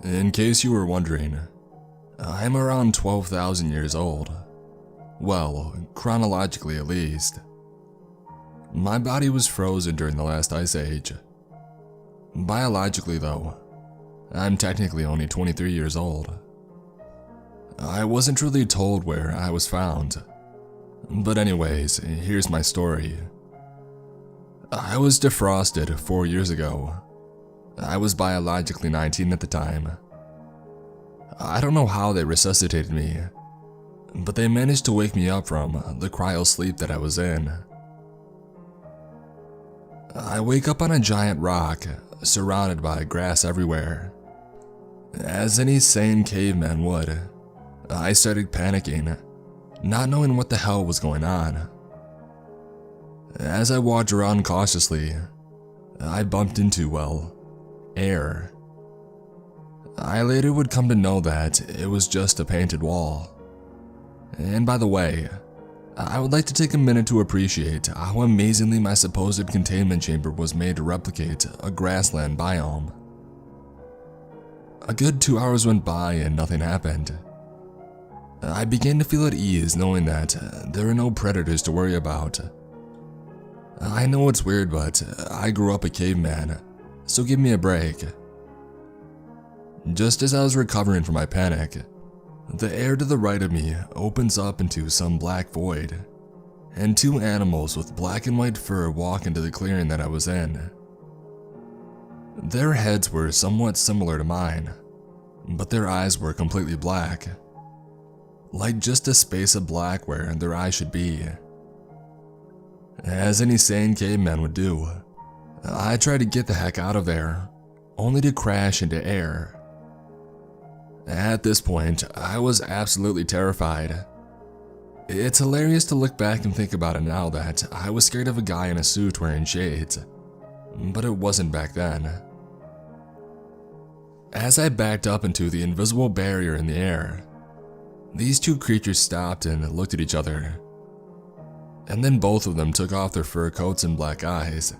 In case you were wondering, I'm around 12,000 years old. Well, chronologically at least. My body was frozen during the last ice age. Biologically though, I'm technically only 23 years old. I wasn't truly told where I was found. But anyways, here's my story. I was defrosted 4 years ago. I was biologically 19 at the time. I don't know how they resuscitated me, but they managed to wake me up from the cryo sleep that I was in. I wake up on a giant rock, surrounded by grass everywhere. As any sane caveman would, I started panicking, not knowing what the hell was going on. As I walked around cautiously, I bumped into, well, air. I later would come to know that it was just a painted wall. And by the way, I would like to take a minute to appreciate how amazingly my supposed containment chamber was made to replicate a grassland biome. A good 2 hours went by and nothing happened. I began to feel at ease knowing that there are no predators to worry about. I know it's weird, but I grew up a caveman, so give me a break. Just as I was recovering from my panic, the air to the right of me opens up into some black void, and two animals with black and white fur walk into the clearing that I was in. Their heads were somewhat similar to mine, but their eyes were completely black, like just a space of black where their eyes should be. As any sane caveman would do, I tried to get the heck out of there, only to crash into air. At this point, I was absolutely terrified. It's hilarious to look back and think about it now that I was scared of a guy in a suit wearing shades, but it wasn't back then. As I backed up into the invisible barrier in the air, these two creatures stopped and looked at each other. And then both of them took off their fur coats and black eyes,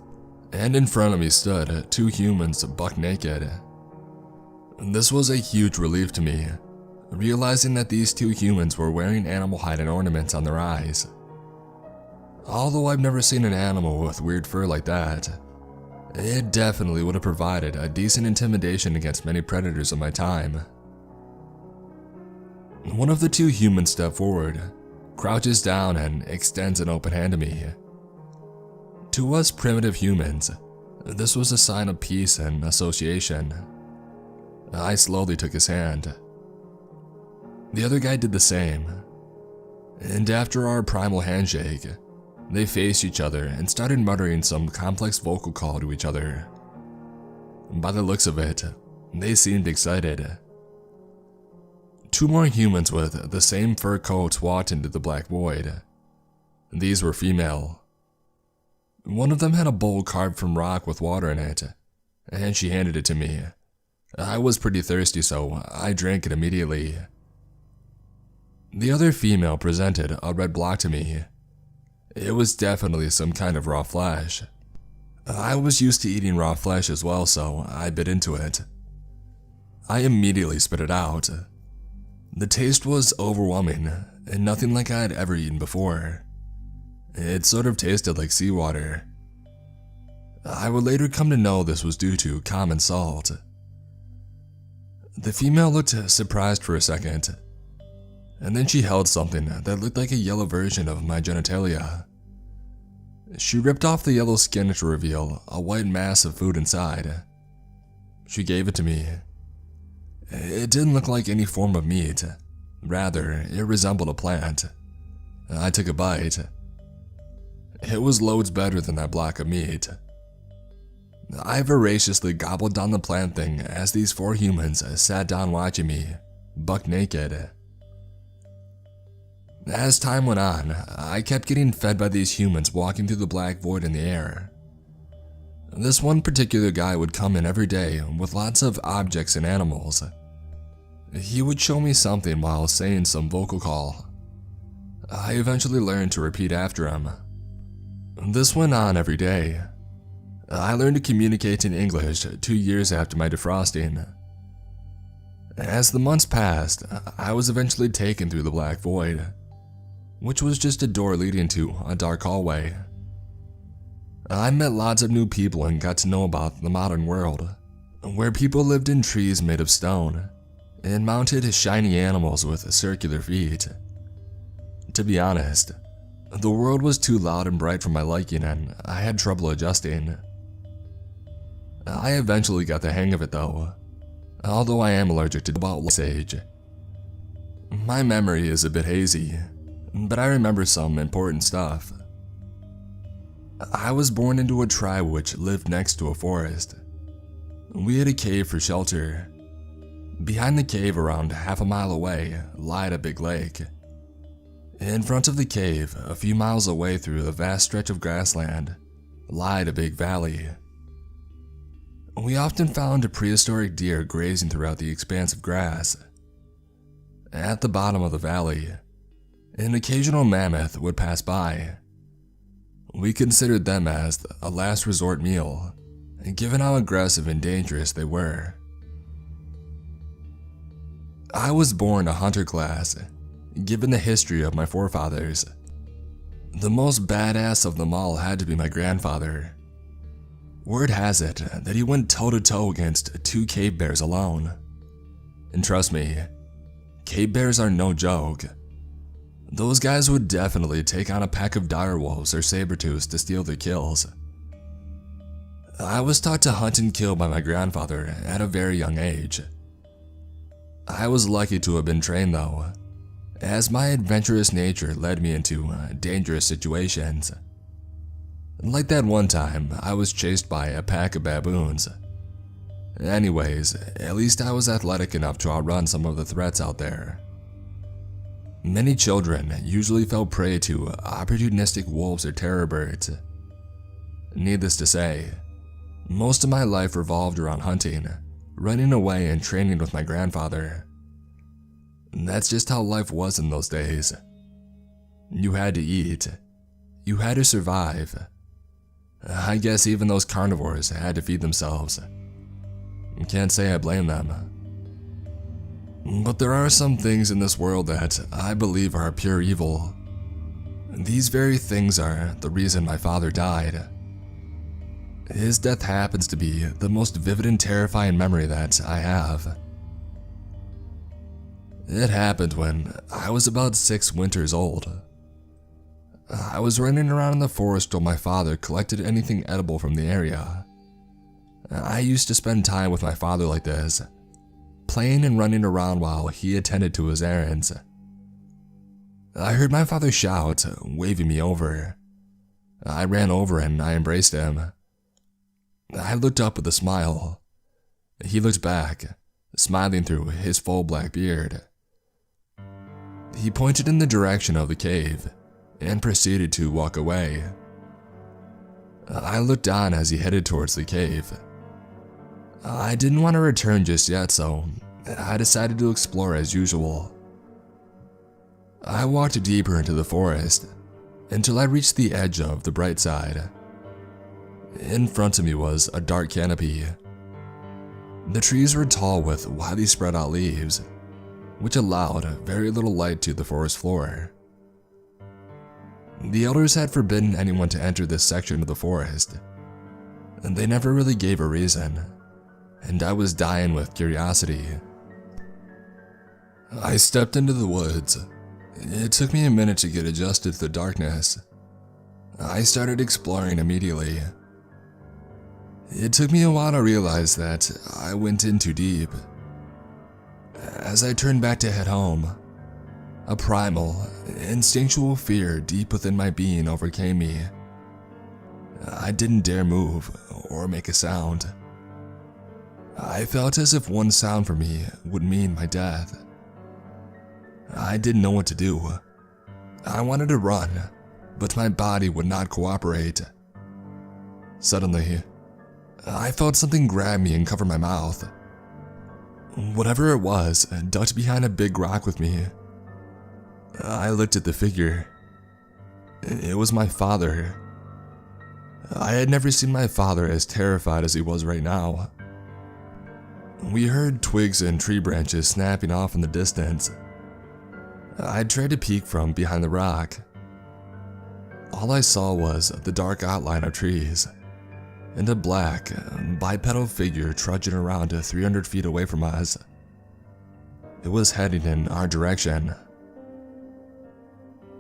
and in front of me stood two humans buck naked. This was a huge relief to me, realizing that these two humans were wearing animal hide and ornaments on their eyes. Although I've never seen an animal with weird fur like that, it definitely would have provided a decent intimidation against many predators of my time. One of the two humans stepped forward, crouches down, and extends an open hand to me. To us primitive humans, this was a sign of peace and association. I slowly took his hand. The other guy did the same. And after our primal handshake, they faced each other and started muttering some complex vocal call to each other. By the looks of it, they seemed excited. Two more humans with the same fur coats walked into the black void. These were female. One of them had a bowl carved from rock with water in it, and she handed it to me. I was pretty thirsty, so I drank it immediately. The other female presented a red block to me. It was definitely some kind of raw flesh. I was used to eating raw flesh as well, so I bit into it. I immediately spit it out. The taste was overwhelming, and nothing like I had ever eaten before. It sort of tasted like seawater. I would later come to know this was due to common salt. The female looked surprised for a second, and then she held something that looked like a yellow version of my genitalia. She ripped off the yellow skin to reveal a white mass of food inside. She gave it to me. It didn't look like any form of meat. Rather, it resembled a plant. I took a bite. It was loads better than that block of meat. I voraciously gobbled down the plant thing as these four humans sat down watching me, buck naked. As time went on, I kept getting fed by these humans walking through the black void in the air. This one particular guy would come in every day with lots of objects and animals. He would show me something while saying some vocal call. I eventually learned to repeat after him. This went on every day. I learned to communicate in English 2 years after my defrosting. As the months passed, I was eventually taken through the Black Void, which was just a door leading to a dark hallway. I met lots of new people and got to know about the modern world, where people lived in trees made of stone and mounted shiny animals with circular feet. To be honest, the world was too loud and bright for my liking and I had trouble adjusting. I eventually got the hang of it though, although I am allergic to about this age. My memory is a bit hazy, but I remember some important stuff. I was born into a tribe which lived next to a forest. We had a cave for shelter. Behind the cave, around half a mile away, lied a big lake. In front of the cave, a few miles away through a vast stretch of grassland, lied a big valley. We often found prehistoric deer grazing throughout the expanse of grass. At the bottom of the valley, an occasional mammoth would pass by. We considered them as a last resort meal, given how aggressive and dangerous they were. I was born a hunter class, given the history of my forefathers. The most badass of them all had to be my grandfather. Word has it that he went toe-to-toe against 2 cave bears alone. And trust me, cave bears are no joke. Those guys would definitely take on a pack of direwolves or saber-tooths to steal their kills. I was taught to hunt and kill by my grandfather at a very young age. I was lucky to have been trained though, as my adventurous nature led me into dangerous situations. Like that one time I was chased by a pack of baboons. Anyways, at least I was athletic enough to outrun some of the threats out there. Many children usually fell prey to opportunistic wolves or terror birds. Needless to say, most of my life revolved around hunting, running away and training with my grandfather. That's just how life was in those days. You had to eat. You had to survive. I guess even those carnivores had to feed themselves. Can't say I blame them. But there are some things in this world that I believe are pure evil. These very things are the reason my father died. His death happens to be the most vivid and terrifying memory that I have. It happened when I was about 6 winters old. I was running around in the forest while my father collected anything edible from the area. I used to spend time with my father like this, playing and running around while he attended to his errands. I heard my father shout, waving me over. I ran over and I embraced him. I looked up with a smile. He looked back, smiling through his full black beard. He pointed in the direction of the cave and proceeded to walk away. I looked on as he headed towards the cave. I didn't want to return just yet, so I decided to explore as usual. I walked deeper into the forest until I reached the edge of the bright side. In front of me was a dark canopy. The trees were tall with widely spread out leaves, which allowed very little light to the forest floor. The elders had forbidden anyone to enter this section of the forest, and they never really gave a reason, and I was dying with curiosity. I stepped into the woods. It took me a minute to get adjusted to the darkness. I started exploring immediately. It took me a while to realize that I went in too deep. As I turned back to head home, a primal, instinctual fear deep within my being overcame me. I didn't dare move or make a sound. I felt as if one sound from me would mean my death. I didn't know what to do. I wanted to run, but my body would not cooperate. Suddenly, I felt something grab me and cover my mouth. Whatever it was ducked behind a big rock with me. I looked at the figure. It was my father. I had never seen my father as terrified as he was right now. We heard twigs and tree branches snapping off in the distance. I tried to peek from behind the rock. All I saw was the dark outline of trees and a black, bipedal figure trudging around 300 feet away from us. It was heading in our direction.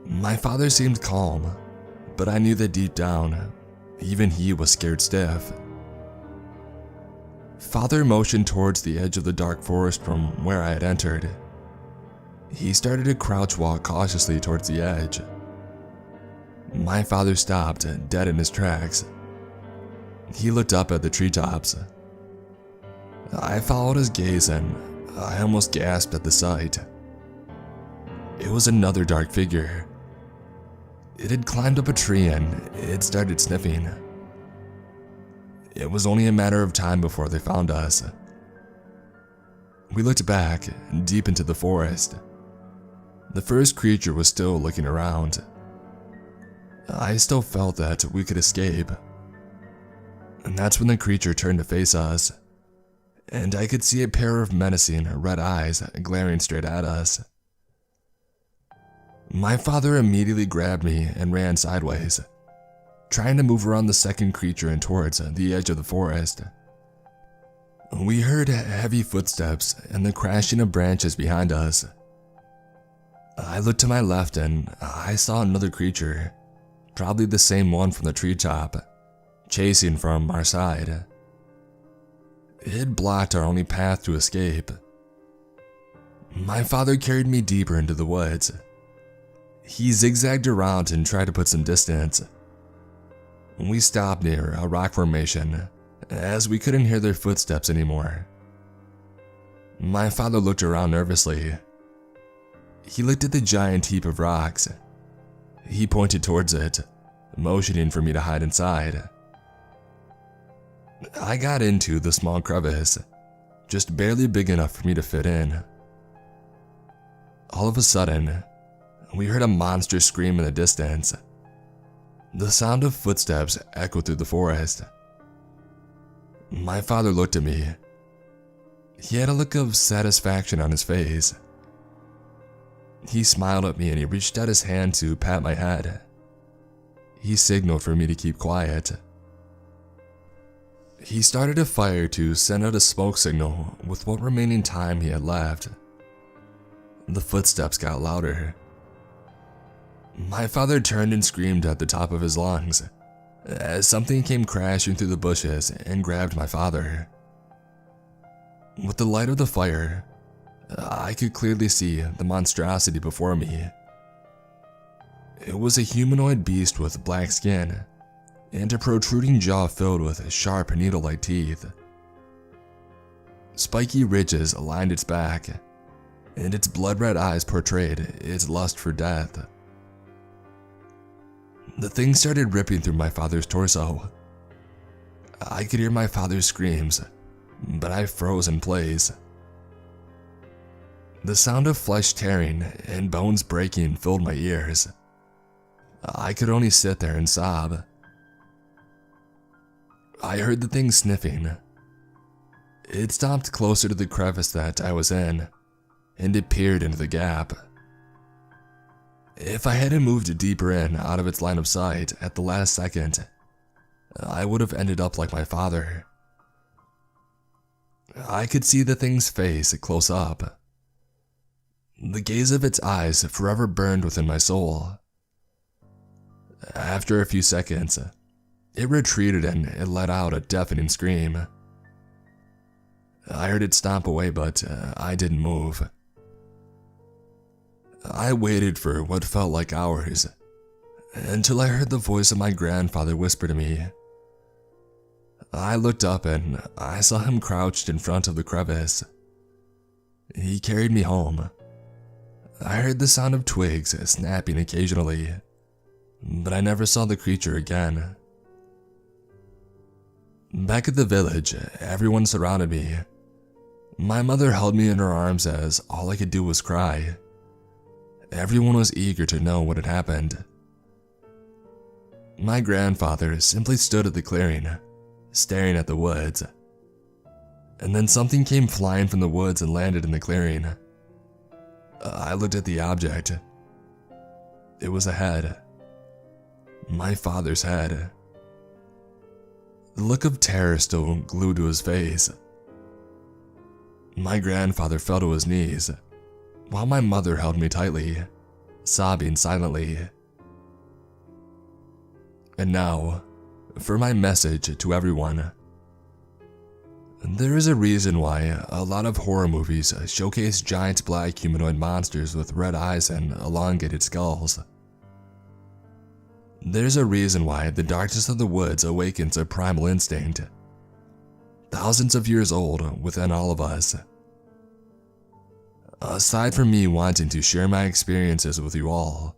My father seemed calm, but I knew that deep down, even he was scared stiff. Father motioned towards the edge of the dark forest from where I had entered. He started to crouch walk cautiously towards the edge. My father stopped, dead in his tracks. He looked up at the treetops. I followed his gaze and I almost gasped at the sight. It was another dark figure. It had climbed up a tree and it started sniffing. It was only a matter of time before they found us. We looked back, deep into the forest. The first creature was still looking around. I still felt that we could escape. And that's when the creature turned to face us, and I could see a pair of menacing red eyes glaring straight at us. My father immediately grabbed me and ran sideways, trying to move around the second creature and towards the edge of the forest. We heard heavy footsteps and the crashing of branches behind us. I looked to my left and I saw another creature, probably the same one from the treetop, chasing from our side. It blocked our only path to escape. My father carried me deeper into the woods. He zigzagged around and tried to put some distance. We stopped near a rock formation, as we couldn't hear their footsteps anymore. My father looked around nervously. He looked at the giant heap of rocks. He pointed towards it, motioning for me to hide inside. I got into the small crevice, just barely big enough for me to fit in. All of a sudden, we heard a monster scream in the distance. The sound of footsteps echoed through the forest. My father looked at me. He had a look of satisfaction on his face. He smiled at me and he reached out his hand to pat my head. He signaled for me to keep quiet. He started a fire to send out a smoke signal with what remaining time he had left. The footsteps got louder. My father turned and screamed at the top of his lungs as something came crashing through the bushes and grabbed my father. With the light of the fire, I could clearly see the monstrosity before me. It was a humanoid beast with black skin and a protruding jaw filled with sharp needle-like teeth. Spiky ridges lined its back, and its blood-red eyes portrayed its lust for death. The thing started ripping through my father's torso. I could hear my father's screams, but I froze in place. The sound of flesh tearing and bones breaking filled my ears. I could only sit there and sob. I heard the thing sniffing. It stopped closer to the crevice that I was in, and it peered into the gap. If I hadn't moved deeper in out of its line of sight at the last second, I would have ended up like my father. I could see the thing's face close up. The gaze of its eyes forever burned within my soul. After a few seconds, it retreated and it let out a deafening scream. I heard it stomp away, but I didn't move. I waited for what felt like hours, until I heard the voice of my grandfather whisper to me. I looked up and I saw him crouched in front of the crevice. He carried me home. I heard the sound of twigs snapping occasionally, but I never saw the creature again. Back at the village, everyone surrounded me. My mother held me in her arms as all I could do was cry. Everyone was eager to know what had happened. My grandfather simply stood at the clearing, staring at the woods. and then something came flying from the woods and landed in the clearing. I looked at the object. It was a head. My father's head. The look of terror still glued to his face. My grandfather fell to his knees, while my mother held me tightly, sobbing silently. And now, for my message to everyone. There is a reason why a lot of horror movies showcase giant black humanoid monsters with red eyes and elongated skulls. There's a reason why the darkness of the woods awakens a primal instinct, thousands of years old within all of us. Aside from me wanting to share my experiences with you all,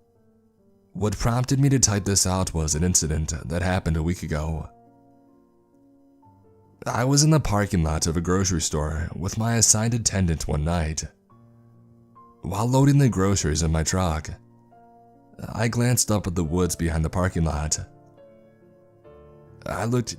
what prompted me to type this out was an incident that happened a week ago. I was in the parking lot of a grocery store with my assigned attendant one night. While loading the groceries in my truck, I glanced up at the woods behind the parking lot. I looked